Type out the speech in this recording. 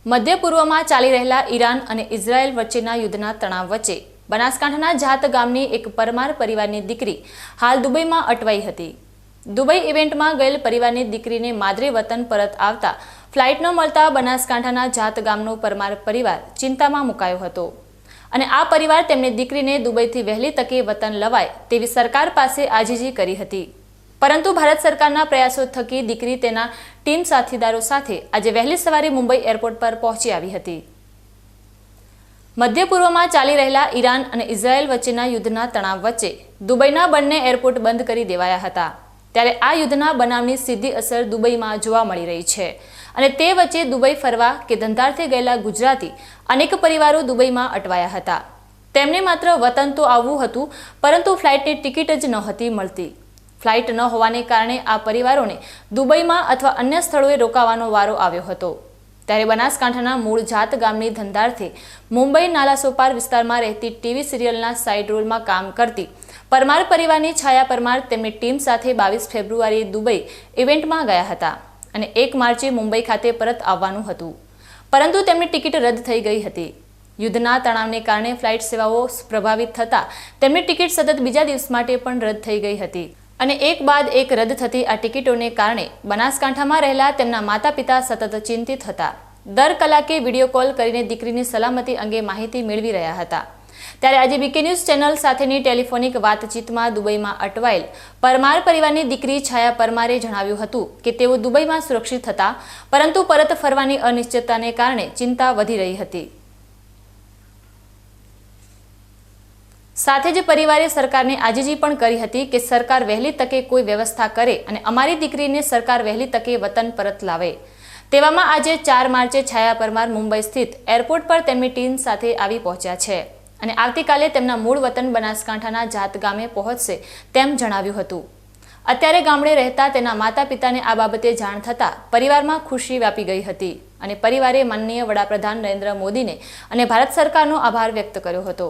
મધ્ય પૂર્વમાં ચાલી રહેલા ઈરાન અને ઇઝરાયલ વચ્ચેના યુદ્ધના તણાવ વચ્ચે બનાસકાંઠાના જાત ગામની એક પરમાર પરિવારની દીકરી હાલ દુબઈમાં અટવાઈ હતી। દુબઈ ઇવેન્ટમાં ગયેલ પરિવારની દીકરીને માદરે વતન પરત આવતા ફ્લાઇટ ન મળતા બનાસકાંઠાના જાત ગામનો પરમાર પરિવાર ચિંતામાં મુકાયો હતો અને આ પરિવાર તેમની દીકરીને દુબઈથી વહેલી તકે વતન લવાય તેવી સરકાર પાસે આજીજી કરી હતી। પરંતુ ભારત સરકારના પ્રયાસો થકી દીકરી તેના ટીમ સાથીદારો સાથે આજે વહેલી સવારે મુંબઈ એરપોર્ટ પર પહોંચી આવી હતી। મધ્ય પૂર્વમાં ચાલી રહેલા ઈરાન અને ઇઝરાયલ વચ્ચેના યુદ્ધના તણાવ વચ્ચે દુબઈના બંને એરપોર્ટ બંધ કરી દેવાયા હતા। ત્યારે આ યુદ્ધના બનાવની સીધી અસર દુબઈમાં જોવા મળી રહી છે અને તે વચ્ચે દુબઈ ફરવા કે ધંધાર્થે ગયેલા ગુજરાતી અનેક પરિવારો દુબઈમાં અટવાયા હતા। તેમને માત્ર વતન તો આવવું હતું, પરંતુ ફ્લાઇટની ટિકિટ જ નહોતી મળતી। ફ્લાઇટ ન હોવાને કારણે આ પરિવારોને દુબઈમાં અથવા અન્ય સ્થળોએ રોકાવાનો વારો આવ્યો હતો। ત્યારે બનાસકાંઠાના મૂળ જાત ગામની ધંધાર્થે મુંબઈ નાલાસોપાર વિસ્તારમાં રહેતી ટીવી સિરિયલના સાઇડ રોલમાં કામ કરતી પરમાર પરિવારની છાયા પરમાર તેમની ટીમ સાથે 22 ફેબ્રુઆરીએ દુબઈ ઇવેન્ટમાં ગયા હતા અને 1 માર્ચે મુંબઈ ખાતે પરત આવવાનું હતું, પરંતુ તેમની ટિકિટ રદ થઈ ગઈ હતી। યુદ્ધના તણાવને કારણે ફ્લાઇટ સેવાઓ પ્રભાવિત થતાં તેમની ટિકિટ સતત બીજા દિવસ માટે પણ રદ થઈ ગઈ હતી અને એક બાદ એક રદ થતી આ ટિકિટોને કારણે બનાસકાંઠામાં રહેલા તેમના માતા પિતા સતત ચિંતિત હતા। દર કલાકે વિડીયો કોલ કરીને દીકરીની સલામતી અંગે માહિતી મેળવી રહ્યા હતા। ત્યારે આજે બીકે ન્યૂઝ ચેનલ સાથેની ટેલિફોનિક વાતચીતમાં દુબઈમાં અટવાયેલ પરમાર પરિવારની દીકરી છાયા પરમારે જણાવ્યું હતું કે તેઓ દુબઈમાં સુરક્ષિત હતા, પરંતુ પરત ફરવાની અનિશ્ચિતતાને કારણે ચિંતા વધી રહી હતી। સાથે જ પરિવારે સરકારને આજીજી પણ કરી હતી કે સરકાર વહેલી તકે કોઈ વ્યવસ્થા કરે અને અમારી દીકરીને સરકાર વહેલી તકે વતન પરત લાવે। તેવામાં આજે 4 માર્ચે છાયા પરમાર મુંબઈ સ્થિત એરપોર્ટ પર તેમની ટીમ સાથે આવી પહોંચ્યા છે અને આવતીકાલે તેમના મૂળ વતન બનાસકાંઠાના જાત ગામે પહોંચશે તેમ જણાવ્યું હતું। અત્યારે ગામડે રહેતા તેના માતા પિતાને આ બાબતે જાણ થતાં પરિવારમાં ખુશી વ્યાપી ગઈ હતી અને પરિવારે માનનીય વડાપ્રધાન નરેન્દ્ર મોદીને અને ભારત સરકારનો આભાર વ્યક્ત કર્યો હતો।